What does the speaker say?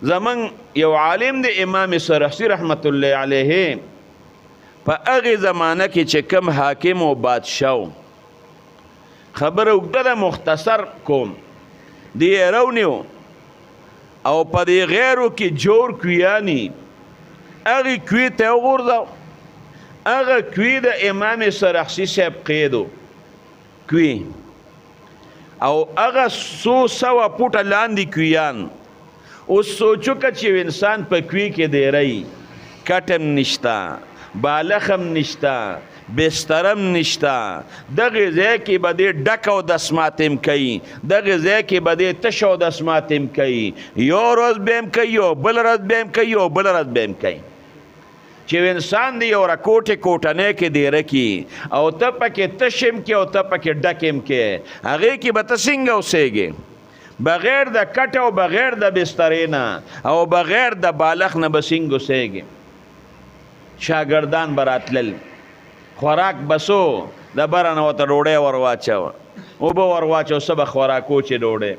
زمن یو عالم دی امام سرخسی رحمت الله علیه په هغه زمانه کې چې کم حاکم او بادشاہ خبره وګړه مختصر کوم دی رونیو او په دې غیرو کې جوړ کویانی هغه کوی ته وګورځو هغه کوی د امام سرخسی صاحب قیدو کوی او هغه سو سوا پټه لاندې کویان اوس سوچو که چې انسان په کوی کې دی رہی کټم نشتا بالخم نشتا بسترم نشتا دغه ځای کې به دې ډک او دسماتم کوي دغه ځای کې به دې تش او دسماتم کوي یو ورځ به هم کوي یو بل ورځ به هم کوي یو بل ورځ به هم کوي چې انسان دی یو راکوټې کوټنۍ کې دی رکي او ته پکې تشم کې او ته پکې ډکم کې هغې کې به ته څنګه اوسېږې بغیر د کټ او بغیر د بسترې نه او بغیر د بالغ نه به څنګه اوسېږې شاګردان به راتلل خوراک بسو د بره نه ورته ډوډۍ ور واچوه اوبه ور واچوه څه به خوراک و چې ډوډۍ